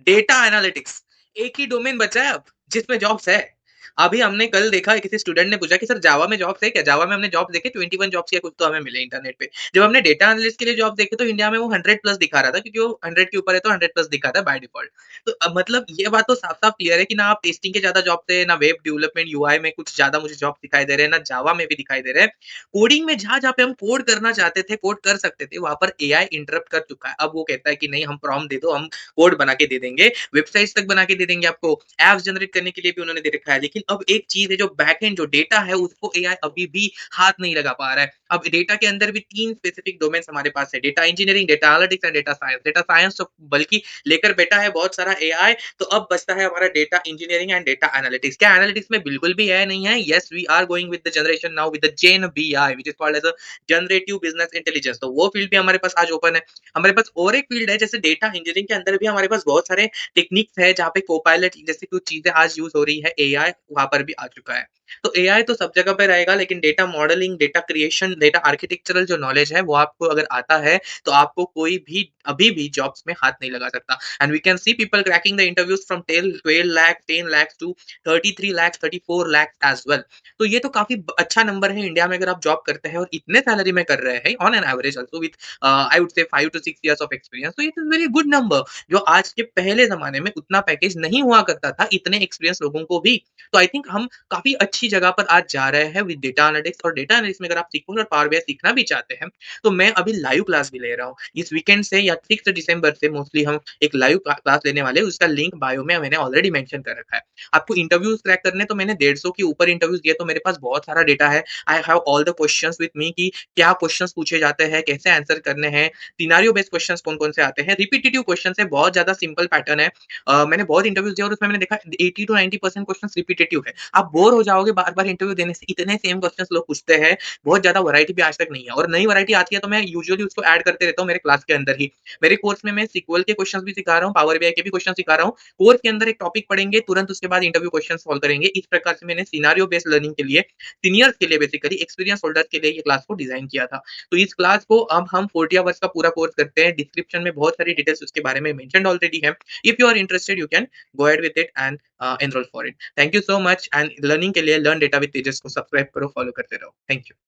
Data analytics एक ही domain बचा है अब, जिसमें जॉब्स है। अभी हमने कल देखा किसी स्टूडेंट ने पूछा कि सर जावा में जॉब्स है क्या? जावा में हमने जॉब्स देखे 21 जॉब्स या कुछ तो हमें मिले इंटरनेट पे। जब हमने डेटा एनालिस्ट के लिए जॉब देखे तो इंडिया में वो 100 प्लस दिखा रहा था क्योंकि वो 100 के ऊपर है तो 100 प्लस दिखा था बाय डिफॉल्ट। तो मतलब ये बात तो साफ-साफ क्लियर है कि ना आप टेस्टिंग के ज़्यादा जॉब थे, ना वेब डेवलपमेंट यूआई में कुछ ज़्यादा मुझे जॉब दिखाई दे रहे हैं, ना जावा में भी दिखाई दे रहे हैं। कोडिंग में जहाँ-जहाँ पे हम कोड करना चाहते थे, कोड कर सकते थे, वहाँ पर एआई इंटरप्ट कर चुका है। अब वो कहता है कि नहीं हम प्रॉम्प्ट दे दो, हम कोड बना के दे देंगे, वेबसाइट्स तक बना के दे देंगे आपको, ऐप्स जनरेट करने के लिए भी उन्होंने दे रखा है। लेकिन अब एक चीज़ है जो बैकएंड जो डेटा है उसको एआई अभी भी हाथ नहीं लगा पा रहा है। अब डेटा के अंदर भी 3 स्पेसिफिक डोमेन्स हमारे पास है, data engineering, data analytics and data science. Data science तो बल्कि लेकर बैठा है बहुत सारा एआई, तो अब बचता है हमारा data engineering and data analytics. क्या एनालिटिक्स में बिल्कुल भी एआई नहीं है? Yes, we are going with the generation now with the gen BI which is called as a generative business intelligence. तो वो फील्ड भी हमारे पास आज ओपन है। हमारे पास और एक फील्ड है जैसे डेटा इंजीनियरिंग के अंदर भी हमारे पास बहुत सारे टेक्निक्स है जहाँ पे कोपायलट जैसे कुछ चीज़ें आज यूज़ हो रही है, एआई वहाँ पर भी आ चुका है। तो एआई तो सब जगह पे रहेगा लेकिन data modelling, data creation, data architectural जो नॉलेज है वो आपको अगर आता है, तो आपको कोई भी अभी भी जॉब्स में हाथ नहीं लगा सकता। And we can see people cracking the interviews from 12 lakh, 10 lakh to 33 lakh, 34 lakh as well. तो ये तो काफ़ी अच्छा नंबर है इंडिया में अगर आप जॉब करते हैं और इतने सैलरी में कर रहे हैं on an average also with I would say 5 to 6 years of experience, तो it is very good number. जो आज के पहले ज़माने में उतना पैकेज नहीं हुआ करता था, इतने एक्सपीरियंस लोगों को भी। तो आई थिंक हम काफ़ी अच्छी जगह पर आज जा रहे हैं विद डेटा एनालिटिक्स और डेटा एनालिटिक्स में अगर आप सीक्वल और पावर बीआई सीखना भी चाहते हैं, तो मैं अभी लाइव क्लास भी ले रहा हूँ। इस वीकेंड से या 6 दिसंबर से मोस्टली हम एक लाइव क्लास लेने वाले हैं, उसका लिंक बायो में मैंने ऑलरेडी मेंशन कर रखा है। आपको इंटरव्यूज़ क्रैक करने तो मैंने 150 के ऊपर इंटरव्यूज़ दिए, तो मेरे पास बहुत सारा डेटा है। I have all the questions with me कि क्या क्वेश्चन्स पूछे जाते हैं, कैसे आंसर करने हैं, सिनेरियो बेस्ड क्वेश्चंस कौन-कौन से आते हैं, रिपिटिटिव क्वेश्चंस है, बहुत ज़्यादा सिंपल पैटर्न है। मैंने बहुत इंटरव्यूज़ दिए और उसमें मैंने देखा 80 टू 90% क्वेश्चंस रिपिटिटिव है। आप बोर हो जाओगे बार-बार इंटरव्यू देने से, इतने सेम क्वेश्चंस लोग पूछते हैं, बहुत ज़्यादा वैरायटी भी आज तक नहीं है और नई वैरायटी आती है तो मैं यूजुअली उसको ऐड करते रहता हूँ मेरे क्लास के अंदर ही। मेरे कोर्स में मैं सीक्वल के क्वेश्चंस भी सिखा रहा हूँ, पावर बीआई के भी क्वेश्चन सिखा रहा हूँ। कोर्स के अंदर एक टॉपिक पढ़ेंगे, तुरंत उसके बाद इंटरव्यू क्वेश्चन सॉल्व करेंगे। इस प्रकार से मैंने सिनेरियो बेस्ड लर्निंग के लिए, सीनियर्स के लिए बेसिकली एक्सपीरियंस होल्डर्स के लिए ये क्लास को डिजाइन किया था। तो इस क्लास को अब हम 40 आवर्स का पूरा कोर्स करते हैं। डिस्क्रिप्शन में बहुत सारी डिटेल्स उसके बारे में मेंशन्ड ऑलरेडी है। If you are interested you can go ahead with it and enrol for it. Thank you so much and learning के लिए लर्न डेटा विद तेजस को सब्सक्राइब करो, फॉलो करते रहो। Thank you.